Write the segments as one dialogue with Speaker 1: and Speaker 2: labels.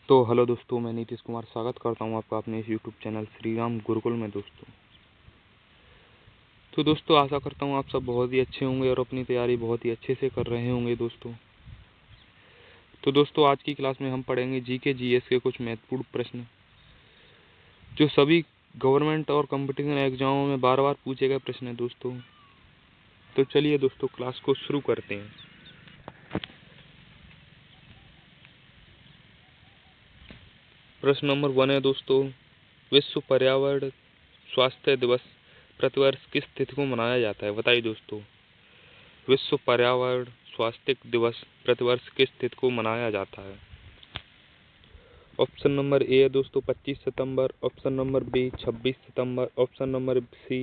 Speaker 1: तो हेलो दोस्तों, मैं नीतीश कुमार स्वागत करता हूं आपका अपने इस यूट्यूब चैनल श्री राम गुरुकुल में। दोस्तों आशा करता हूं आप सब बहुत ही अच्छे होंगे और अपनी तैयारी बहुत ही अच्छे से कर रहे होंगे दोस्तों। तो दोस्तों आज की क्लास में हम पढ़ेंगे जीके जीएस के कुछ महत्वपूर्ण प्रश्न जो सभी गवर्नमेंट और कंपटीशन एग्जामों में बार बार पूछे गए प्रश्न हैं दोस्तों। तो चलिए दोस्तों क्लास को शुरू करते हैं। प्रश्न नंबर 1 है दोस्तों, विश्व पर्यावरण स्वास्थ्य दिवस प्रतिवर्ष किस तिथि को मनाया जाता है? बताइए दोस्तों, विश्व पर्यावरण स्वास्थ्य दिवस प्रतिवर्ष किस तिथि को मनाया जाता है? ऑप्शन नंबर ए है दोस्तों 25 सितंबर, ऑप्शन नंबर बी 26 सितंबर, ऑप्शन नंबर सी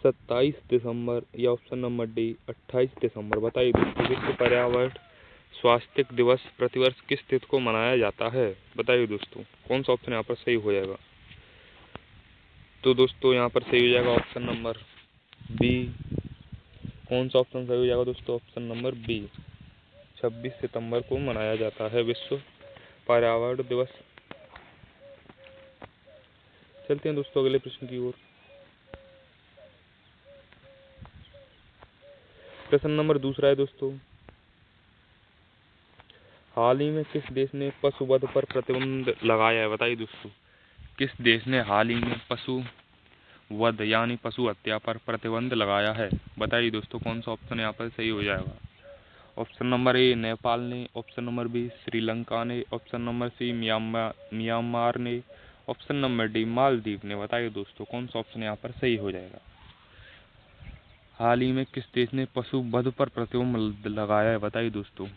Speaker 1: 27 दिसंबर या ऑप्शन नंबर डी 28 दिसंबर। बताइए दोस्तों, विश्व पर्यावरण स्वास्थ्य दिवस प्रतिवर्ष किस तिथि को मनाया जाता है? बताइए दोस्तों, कौन सा ऑप्शन यहाँ पर सही हो जाएगा? तो दोस्तों यहाँ पर सही हो जाएगा ऑप्शन नंबर बी। कौन सा ऑप्शन सही हो जाएगा दोस्तों? ऑप्शन नंबर बी, 26 सितंबर को मनाया जाता है विश्व पर्यावरण दिवस। चलते हैं दोस्तों अगले प्रश्न की ओर। प्रश्न नंबर 2 है दोस्तों, हाल ही में किस देश ने पशुवध पर प्रतिबंध लगाया है? बताइए दोस्तों, किस देश ने हाल ही में पशु वध यानी पशु हत्या पर प्रतिबंध लगाया है? बताइए दोस्तों, कौन सा ऑप्शन यहाँ पर सही हो जाएगा? ऑप्शन नंबर ए नेपाल ने, ऑप्शन नंबर बी श्रीलंका ने, ऑप्शन नंबर सी म्यांमार ने, ऑप्शन नंबर डी मालदीव ने। बताइए दोस्तों, कौन सा ऑप्शन यहाँ पर सही हो जाएगा? हाल ही में किस देश ने पशु वध पर प्रतिबंध लगाया है? बताइए दोस्तों।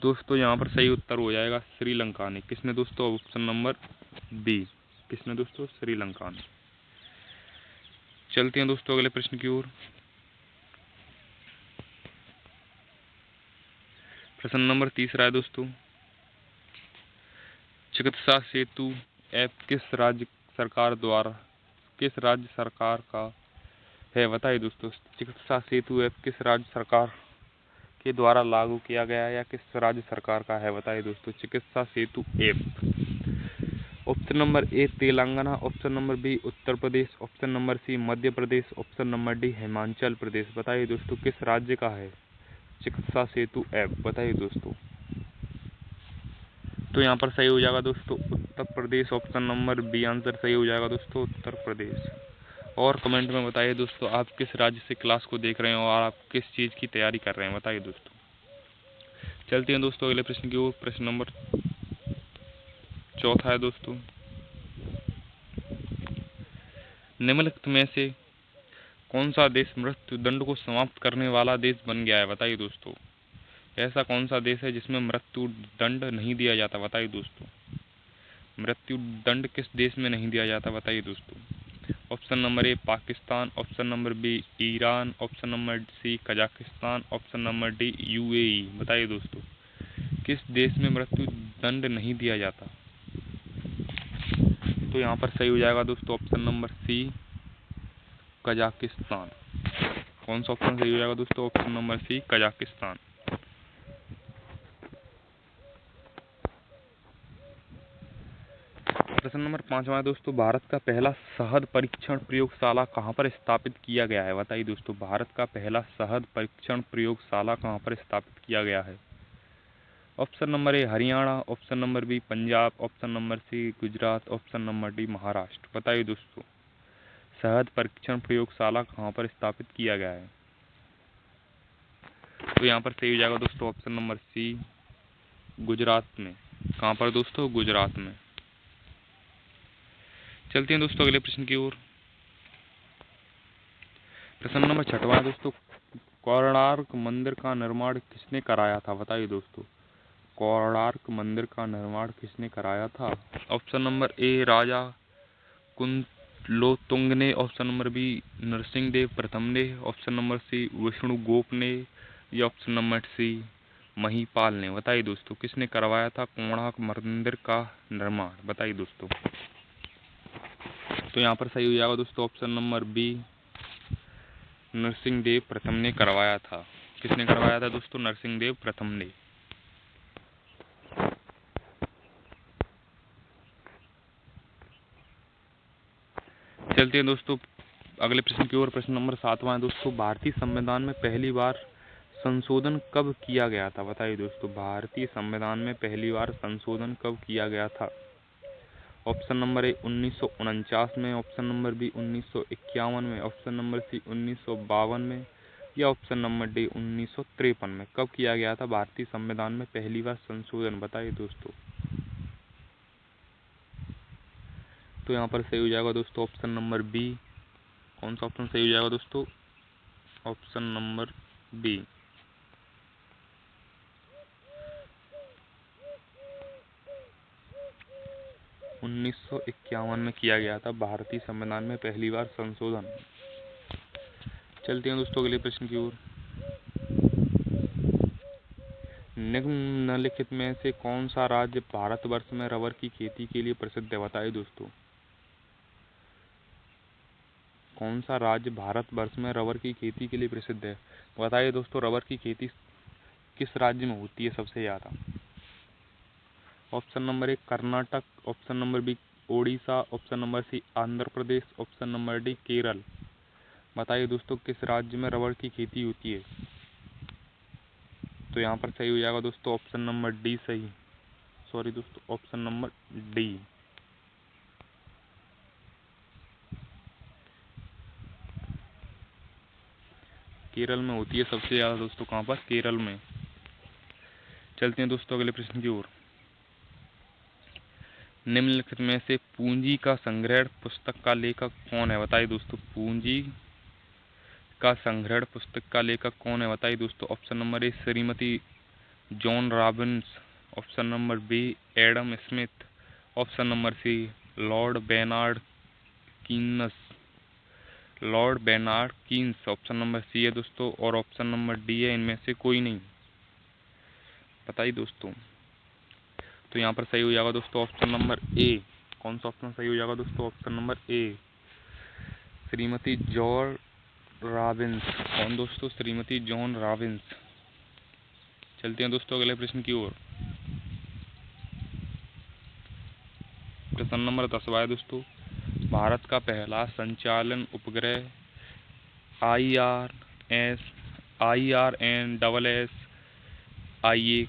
Speaker 1: दोस्तों यहाँ पर सही उत्तर हो जाएगा श्रीलंका ने। किसने दोस्तों? Option number B. किसने दोस्तों? श्रीलंका ने। चलते हैं दोस्तों अगले प्रश्न की ओर। प्रश्न नंबर 3 है दोस्तों, चिकित्सा सेतु ऐप किस राज्य सरकार का है? बताइए दोस्तों, चिकित्सा सेतु ऐप किस राज्य सरकार के द्वारा लागू किया गया है या किस राज्य सरकार का है? बताइए दोस्तों, Chikitsa Setu app. Option number A Telangana, option number B Uttar Pradesh, option number C Madhya Pradesh, option number D Himachal Pradesh. बताइए दोस्तों, किस राज्य का है चिकित्सा सेतु ऐप? बताइए दोस्तों। तो यहाँ पर सही हो जाएगा दोस्तों उत्तर Pradesh. Option number B answer सही हो जाएगा दोस्तों, उत्तर प्रदेश। और कमेंट में बताइए दोस्तों, आप किस राज्य से क्लास को देख रहे हैं और आप किस चीज़ की तैयारी कर रहे हैं? बताइए दोस्तों। चलते हैं दोस्तों अगले प्रश्न की ओर। प्रश्न नंबर 4 है दोस्तों, निम्नलिखित में से कौन सा देश मृत्यु दंड को समाप्त करने वाला देश बन गया है? बताइए दोस्तों, ऐसा कौन सा देश है जिसमें मृत्यु दंड नहीं दिया जाता? बताइए दोस्तों, मृत्यु दंड किस देश में नहीं दिया जाता? बताइए दोस्तों। Option number A Pakistan, option number B Iran, option number C Kazakhstan, option number D UAE. बताइए दोस्तों, किस देश में मृत्यु दंड नहीं दिया जाता? तो यहाँ पर सही हो जाएगा दोस्तों ऑप्शन नंबर सी कजाकिस्तान। कौन सा ऑप्शन सही हो जाएगा दोस्तों? Option number C Kazakhstan. प्रश्न नंबर 5 है दोस्तों, भारत का पहला शहद परीक्षण प्रयोगशाला कहाँ पर स्थापित किया गया है? बताइए दोस्तों, भारत का पहला शहद परीक्षण प्रयोगशाला कहाँ पर स्थापित किया गया है? Option number A Haryana, option number B Punjab, option number C Gujarat, option number D Maharashtra. बताइए दोस्तों, शहद परीक्षण प्रयोगशाला कहाँ पर स्थापित किया गया है? तो यहाँ पर सही हो जाएगा दोस्तों ऑप्शन नंबर सी गुजरात में। कहाँ पर दोस्तों? गुजरात में। चलते हैं दोस्तों अगले प्रश्न की ओर। प्रश्न नंबर 6 है दोस्तों, कोणार्क मंदिर का निर्माण किसने कराया था? बताइए दोस्तों, कोणार्क मंदिर का निर्माण किसने कराया था? ऑप्शन नंबर ए राजा कुलोत्तुंग ने, ऑप्शन नंबर बी नरसिंहदेव प्रथम ने, ऑप्शन नंबर सी विष्णुगुप्त ने या ऑप्शन नंबर सी महिपाल ने। बताइए दोस्तों, किसने करवाया था कोणार्क मंदिर का निर्माण? बताइए दोस्तों। तो यहाँ पर सही हो जाएगा दोस्तों ऑप्शन नंबर बी नरसिंहदेव प्रथम ने करवाया था। किसने करवाया था दोस्तों? नरसिंहदेव प्रथम ने। चलते हैं दोस्तों अगले प्रश्न की ओर। प्रश्न नंबर 7वां है दोस्तों, भारतीय संविधान में पहली बार संशोधन कब किया गया था? बताइए दोस्तों, भारतीय संविधान में पहली बार संशोधन कब किया गया था? ऑप्शन नंबर ए 1949 में, ऑप्शन नंबर बी 1951 में, ऑप्शन नंबर सी 1952 में, या ऑप्शन नंबर डी 1953 में। कब किया गया था भारतीय संविधान में पहली बार संशोधन? बताइए दोस्तों। तो यहाँ पर सही हो जाएगा दोस्तों ऑप्शन नंबर बी। कौन सा ऑप्शन सही हो जाएगा दोस्तों? Option number B. उन्नीस सौ 1951 में किया गया था भारतीय संविधान में पहली बार संशोधन। चलते हैं दोस्तों अगले प्रश्न की ओर। निम्नलिखित में से कौन सा राज्य भारतवर्ष में रबर की खेती के लिए प्रसिद्ध है? बताइए दोस्तों, कौन सा राज्य भारतवर्ष में रबर की खेती के लिए प्रसिद्ध है? बताइए दोस्तों, रबर की खेती किस राज्य में होती है सबसे ज़्यादा? Option number A Karnataka, option number B Odisha, option number C Andhra Pradesh, option number D Kerala. बताइए दोस्तों, किस राज्य में रबर की खेती होती है? तो यहाँ पर सही हो जाएगा दोस्तों ऑप्शन नंबर डी सही। सॉरी दोस्तों, ऑप्शन नंबर डी। केरल में होती है सबसे ज़्यादा दोस्तों। कहाँ पर? केरल में। चलते हैं दोस्तों अगले प्रश्न की ओर। निम्नलिखित में से पूंजी का संग्रहण पुस्तक का लेखक कौन है? बताइए दोस्तों, पूंजी का संग्रहण पुस्तक का लेखक कौन है? बताइए दोस्तों। Option number A Shrimati John Robins, option number B Adam Smith, option number C Lord Bernard Keynes, option number C है दोस्तों, और ऑप्शन नंबर डी है इनमें से कोई नहीं। बताइए दोस्तों। तो यहाँ पर सही हो जाएगा दोस्तों ऑप्शन नंबर ए। कौन सा ऑप्शन सही हो जाएगा दोस्तों? Option number A, Shrimati John Robins. कौन दोस्तों? Shrimati John Robins. चलते हैं दोस्तों अगले प्रश्न की ओर। प्रश्न नंबर 10वां है दोस्तों, भारत का पहला संचालन उपग्रह IRNSSIA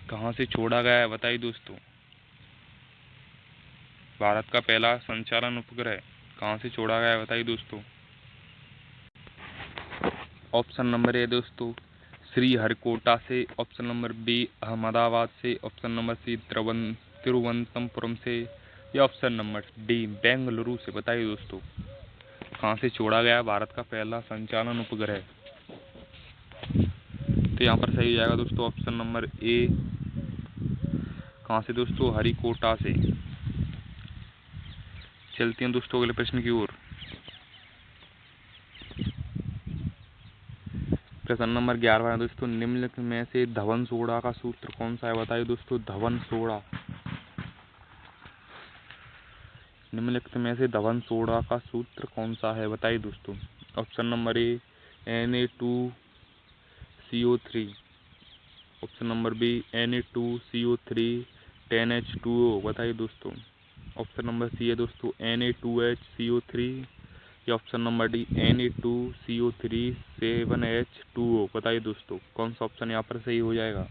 Speaker 1: कहाँ से छोड़ा गया है? बताइए दोस्तों, भारत का पहला संचालन उपग्रह कहाँ से छोड़ा गया है? बताइए दोस्तों। ऑप्शन नंबर ए दोस्तों श्रीहरिकोटा से, ऑप्शन नंबर बी अहमदाबाद से, ऑप्शन नंबर सी तिरुवनंतपुरम से, या ऑप्शन नंबर डी बेंगलुरु से। बताइए दोस्तों, कहाँ से छोड़ा गया है भारत का पहला संचालन उपग्रह? तो यहाँ पर सही हो जाएगा दोस्तों ऑप्शन नंबर ए। कहाँ से दोस्तों? हरिकोटा से। चलते हैं दोस्तों अगले प्रश्न की ओर। प्रश्न नंबर 11 है दोस्तों, निम्नलिखित में से धवन सोडा का सूत्र कौन सा है? बताइए दोस्तों, धवन सोडा। निम्नलिखित में से धवन सोडा का सूत्र कौन सा है? बताइए दोस्तों। Option number A Na2CO3, option number B Na2CO3 10H2O। बताइए दोस्तों। ऑप्शन नंबर सी है दोस्तों Na2HCO3, या option number D Na2CO3 7H2O। बताइए दोस्तों, कौन सा ऑप्शन यहाँ पर सही हो जाएगा?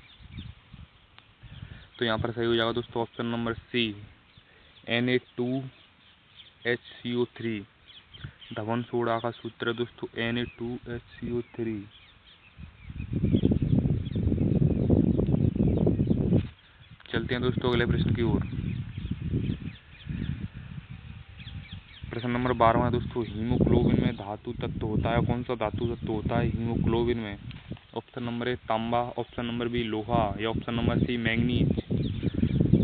Speaker 1: तो यहाँ पर सही हो जाएगा दोस्तों ऑप्शन नंबर सी Na2HCO3। धवन सोडा का सूत्र है दोस्तों Na2HCO3। चलते हैं दोस्तों अगले प्रश्न की ओर। प्रश्न नंबर 12 दोस्तों, हीमोग्लोबिन में धातु तत्व होता है। कौन सा धातु तत्व होता है हीमोग्लोबिन में? ऑप्शन नंबर ए तांबा, ऑप्शन नंबर बी लोहा, या ऑप्शन नंबर सी मैंगनीज,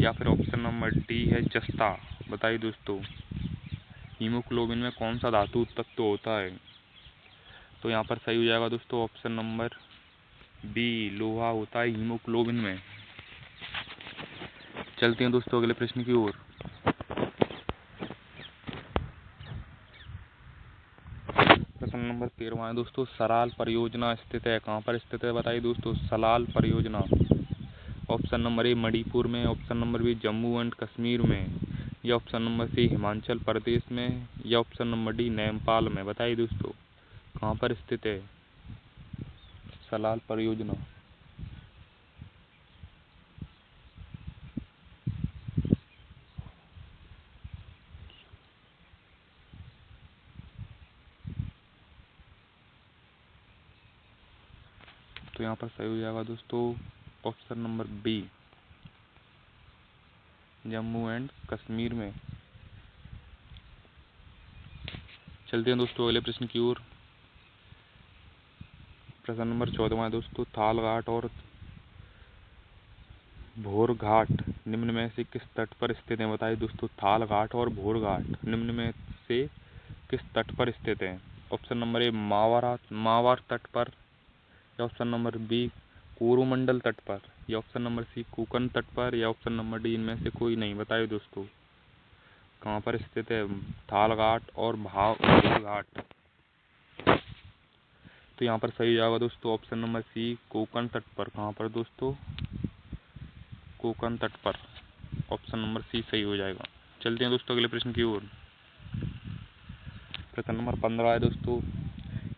Speaker 1: या फिर ऑप्शन नंबर डी है जस्ता। बताइए दोस्तों, हीमोग्लोबिन में कौन सा धातु तत्व होता है? तो यहाँ पर सही हो जाएगा दोस्तों ऑप्शन नंबर बी लोहा होता है हीमोग्लोबिन में। चलते हैं दोस्तों अगले प्रश्न की ओर। प्रश्न नंबर 13 है दोस्तों, सलाल परियोजना स्थित है। कहाँ पर स्थित है? बताइए दोस्तों, सलाल परियोजना। ऑप्शन नंबर ए मणिपुर में, option number B Jammu and Kashmir में, या option number C Himachal Pradesh में, या ऑप्शन नंबर डी नेपाल में। बताइए दोस्तों कहाँ पर स्थित है सलाल परियोजना। तो यहाँ पर सही हो जाएगा दोस्तों option number B Jammu and Kashmir में। चलते हैं दोस्तों अगले प्रश्न की ओर। प्रश्न नंबर 14 है दोस्तों, थाल घाट और भोर घाट निम्न में से किस तट पर स्थित है। बताइए दोस्तों थाल घाट और भोर घाट निम्न में से किस तट पर स्थित है। ऑप्शन नंबर ए मावार तट पर, या ऑप्शन नंबर बी कोरोमंडल तट पर, या ऑप्शन नंबर सी कोकन तट पर, या ऑप्शन नंबर डी इनमें से कोई नहीं। बताइए दोस्तों कहाँ पर स्थित है थाल घाट और भोर घाट। तो यहाँ पर सही जाएगा दोस्तों ऑप्शन नंबर सी कोकन तट पर। कहाँ पर दोस्तों कोकन तट पर। ऑप्शन नंबर सी सही हो जाएगा। चलते हैं दोस्तों अगले प्रश्न की ओर। प्रश्न नंबर 15 है दोस्तों,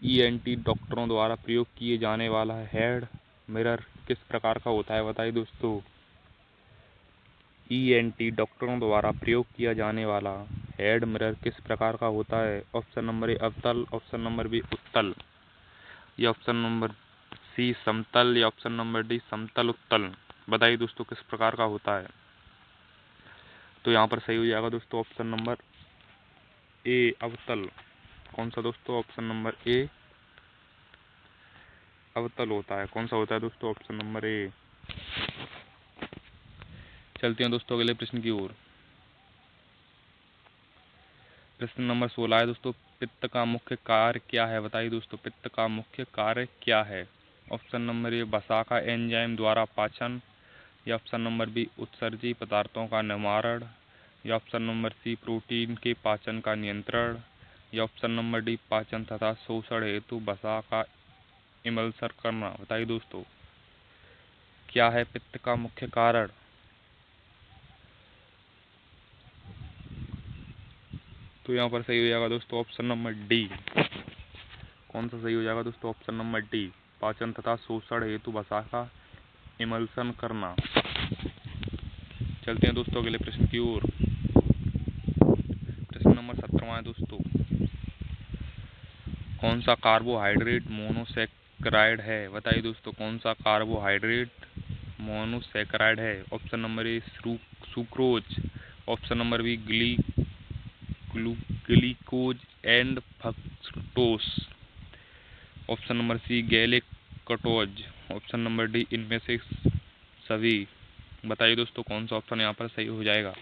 Speaker 1: ईएनटी डॉक्टरों द्वारा प्रयोग किए जाने वाला हेड मिरर किस प्रकार का होता है। बताइए दोस्तों ईएनटी डॉक्टरों द्वारा प्रयोग किया जाने वाला हेड मिरर किस प्रकार का होता है। ऑप्शन नंबर ए अवतल, ऑप्शन नंबर बी उत्तल, या ऑप्शन नंबर सी समतल, या ऑप्शन नंबर डी समतल उत्तल। बताइए दोस्तों किस प्रकार का होता है। तो यहाँ पर सही हो जाएगा दोस्तों ऑप्शन नंबर ए अवतल। कौन सा दोस्तों ऑप्शन नंबर ए अवतल होता है। कौन सा होता है दोस्तों ऑप्शन नंबर ए। चलते हैं दोस्तों अगले प्रश्न की ओर। प्रश्न नंबर 16 है दोस्तों, पित्त का मुख्य कार्य क्या है। बताइए दोस्तों पित्त का मुख्य कार्य क्या है। ऑप्शन नंबर ए वसा का एंजाइम द्वारा पाचन, या ऑप्शन नंबर बी उत्सर्जी पदार्थों का निवारण, या ऑप्शन नंबर सी प्रोटीन के पाचन का नियंत्रण, या ऑप्शन नंबर डी पाचन तथा शोषण हेतु वसा का इमल्सन करना। बताइए दोस्तों क्या है पित्त का मुख्य कारण। तो यहाँ पर सही हो जाएगा दोस्तों ऑप्शन नंबर डी। कौन सा सही हो जाएगा दोस्तों ऑप्शन नंबर डी पाचन तथा शोषण हेतु वसा का इमल्सन करना। चलते हैं दोस्तों अगले प्रश्न की ओर। प्रश्न नंबर 17 है दोस्तों, कौन सा कार्बोहाइड्रेट मोनोसैकेराइड है। बताइए दोस्तों कौन सा कार्बोहाइड्रेट मोनोसैकेराइड है। Option number A sucrose, option number B glucose and fructose, option number C galactose, option number D इनमें से सभी। बताइए दोस्तों कौन सा ऑप्शन यहाँ पर सही हो जाएगा।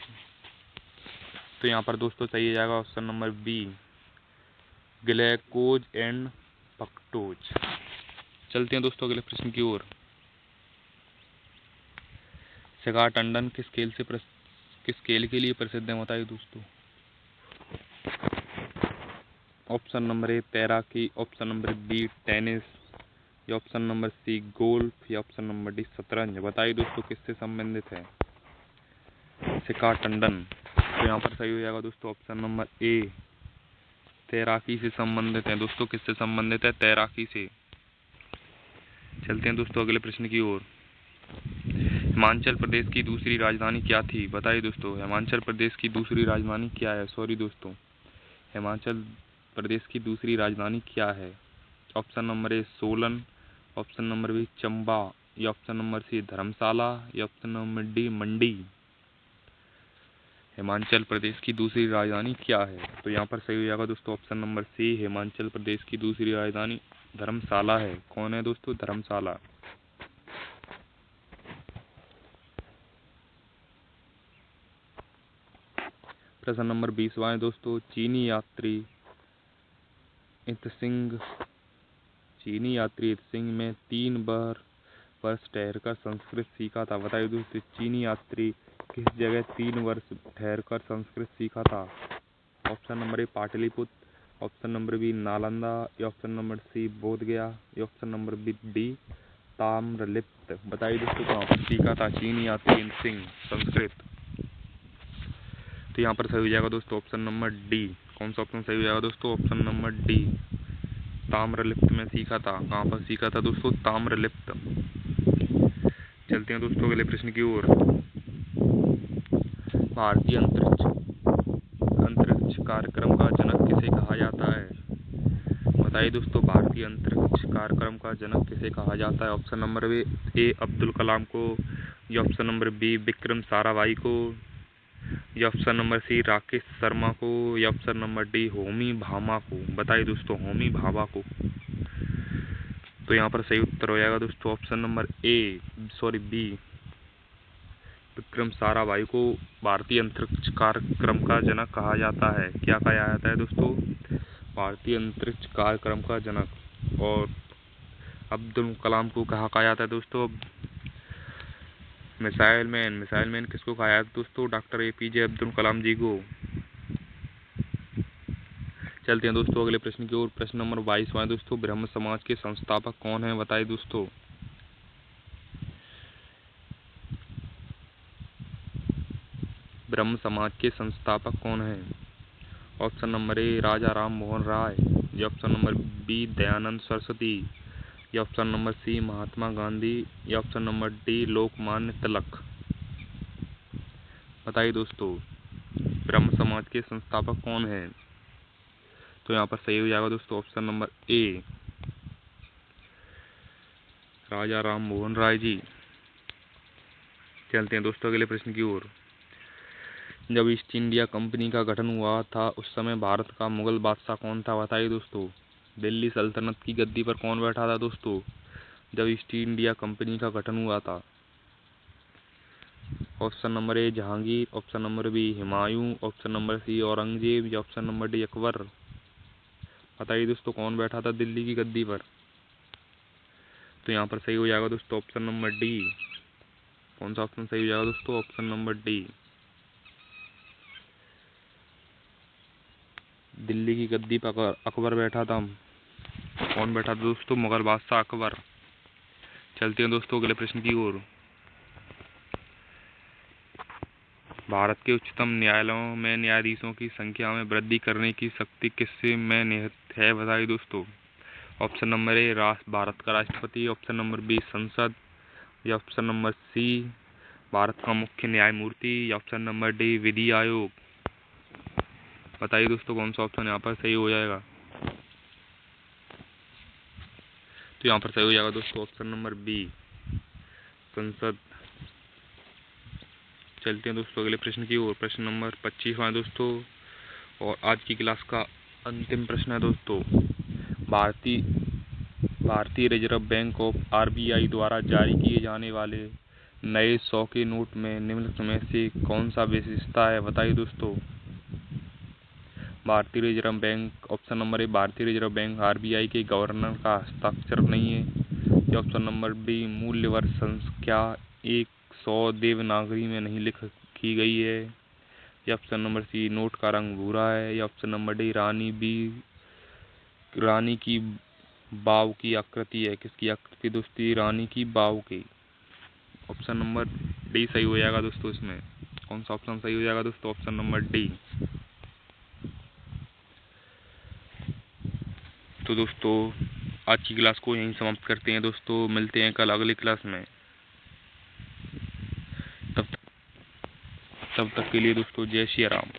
Speaker 1: तो यहाँ पर दोस्तों सही हो जाएगा option number B glucose and fructose. चलते हैं दोस्तों अगले प्रश्न की ओर। शिखा टंडन किस खेल के लिए प्रसिद्ध है। बताइए दोस्तों ऑप्शन नंबर ए तैराकी, ऑप्शन नंबर बी टेनिस, या ऑप्शन नंबर सी गोल्फ, या ऑप्शन नंबर डी शतरंज। बताइए दोस्तों किससे संबंधित है शिखा टंडन। तो यहाँ पर सही हो जाएगा दोस्तों ऑप्शन नंबर ए तैराकी से संबंधित है। दोस्तों किससे संबंधित है तैराकी से। चलते हैं दोस्तों अगले प्रश्न की ओर। हिमाचल प्रदेश की दूसरी राजधानी क्या थी। बताइए दोस्तों हिमाचल प्रदेश की दूसरी राजधानी क्या है। सॉरी दोस्तों हिमाचल प्रदेश की दूसरी राजधानी क्या है। Option number A Solan, option number B Chamba, या ऑप्शन नंबर सी धर्मशाला, या option number D Mandi. Himachal Pradesh की दूसरी राजधानी क्या है। तो यहाँ पर सही हो जाएगा दोस्तों option number C Himachal Pradesh की दूसरी राजधानी धर्मशाला है। कौन है दोस्तों धर्मशाला। प्रश्न नंबर 20 है दोस्तों, चीनी यात्री इतसिंह में 3 वर्ष ठहरकर संस्कृत सीखा था। बताइए दोस्तों चीनी यात्री किस जगह 3 वर्ष ठहरकर संस्कृत सीखा था। Option number A Pataliputra, option number B Nalanda, या ऑप्शन नंबर सी बोधगया, या ऑप्शन नंबर डी ताम्रलिप्त। बताइए दोस्तों कहाँ पर सीखा था चीनी यात्री इतसिंह संस्कृत। तो यहाँ पर सही हो जाएगा दोस्तों ऑप्शन नंबर डी। कौन सा ऑप्शन सही हो जाएगा दोस्तों? ऑप्शन नंबर डी, ताम्रलिप्त में सीखा था। कहाँ पर सीखा था दोस्तों? ताम्रलिप्त। चलते हैं दोस्तों अगले प्रश्न की ओर। भारतीय अंतरिक्ष कार्यक्रम का जनक किसे कहा जाता है? बताइए दोस्तों, भारतीय अंतरिक्ष कार्यक्रम का जनक किसे कहा जाता है? Option number A Abdul Kalam को, या option number B Vikram Sarabhai को, या option number C Rakesh Sharma को, या option number D Homi Bhabha को। बताइए दोस्तों, होमी भाभा को। तो यहाँ पर सही उत्तर हो जाएगा दोस्तों option number B, Vikram Sarabhai को भारतीय अंतरिक्ष कार्यक्रम का जनक कहा जाता है। क्या कहा जाता है दोस्तों? भारतीय अंतरिक्ष कार्यक्रम का जनक। और अब्दुल कलाम को कहा जाता है दोस्तों? मिसाइल मैन किसको कहा जाता है दोस्तों? डॉक्टर APJ अब्दुल कलाम जी को। चलते हैं दोस्तों अगले प्रश्न की ओर। प्रश्न नंबर 22 दोस्तों, ब्रह्म समाज के संस्थापक कौन है? बताइए दोस्तों। ब्रह्म समाज के संस्थापक कौन है? Option number A Raja Ram Mohan Roy, या option number B Dayanand Saraswati, या option number C Mahatma Gandhi, या option number D Lokmanya Tilak. बताइए दोस्तों, ब्रह्म समाज के संस्थापक कौन है? तो यहाँ पर सही हो जाएगा दोस्तों option number A Raja Ram Mohan Rai ji. चलते हैं दोस्तों अगले प्रश्न की ओर। जब ईस्ट इंडिया कंपनी का गठन हुआ था उस समय भारत का मुगल बादशाह कौन था? बताइए दोस्तों। दिल्ली सल्तनत की गद्दी पर कौन बैठा था दोस्तों जब ईस्ट इंडिया कंपनी का गठन हुआ था? Option number A Jahangir, option number B Humayun, option number C Aurangzeb, या ऑप्शन नंबर डी अकबर। बताइए दोस्तों, कौन बैठा था दिल्ली की गद्दी पर? तो यहाँ पर सही हो जाएगा दोस्तों ऑप्शन नंबर डी। कौन सा ऑप्शन सही हो जाएगा दोस्तों? ऑप्शन नंबर डी, दिल्ली की गद्दी पर अकबर बैठा था। कौन बैठा था दोस्तों? मुगल बादशाह अकबर। चलते हैं दोस्तों अगले प्रश्न की ओर। भारत के उच्चतम न्यायालयों में न्यायाधीशों की संख्या में वृद्धि करने की शक्ति किससे में निहित है? बताइए दोस्तों। ऑप्शन नंबर ए भारत का राष्ट्रपति, ऑप्शन नंबर बी संसद, या ऑप्शन नंबर सी भारत का मुख्य न्यायमूर्ति, या ऑप्शन नंबर डी विधि आयोग। बताइए दोस्तों, कौन सा ऑप्शन यहाँ पर सही हो जाएगा? तो यहाँ पर सही हो जाएगा दोस्तों ऑप्शन नंबर बी संसद। चलते हैं दोस्तों अगले प्रश्न की ओर। प्रश्न नंबर 25 दोस्तों, और आज की क्लास का अंतिम प्रश्न है दोस्तों। भारतीय रिजर्व बैंक ऑफ RBI द्वारा जारी किए जाने वाले नए 100 के नोट में निम्नलिखित में से कौन सा विशेषता है? बताइए दोस्तों। भारतीय रिजर्व बैंक, ऑप्शन नंबर ए भारतीय रिजर्व बैंक RBI के गवर्नर का हस्ताक्षर नहीं है, या ऑप्शन नंबर बी मूल्य वर्ष संख्या 100 देवनागरी में नहीं लिखी गई है, या ऑप्शन नंबर सी नोट का रंग भूरा है, या ऑप्शन नंबर डी रानी की बाव की आकृति है। किसकी आकृति दोस्तों? रानी की बाव की। ऑप्शन नंबर डी सही हो जाएगा दोस्तों इसमें। कौन सा ऑप्शन सही हो जाएगा दोस्तों? Option number D. तो दोस्तों आज की क्लास को यहीं समाप्त करते हैं दोस्तों। मिलते हैं कल अगली क्लास में। तब तक के लिए दोस्तों जय श्री राम।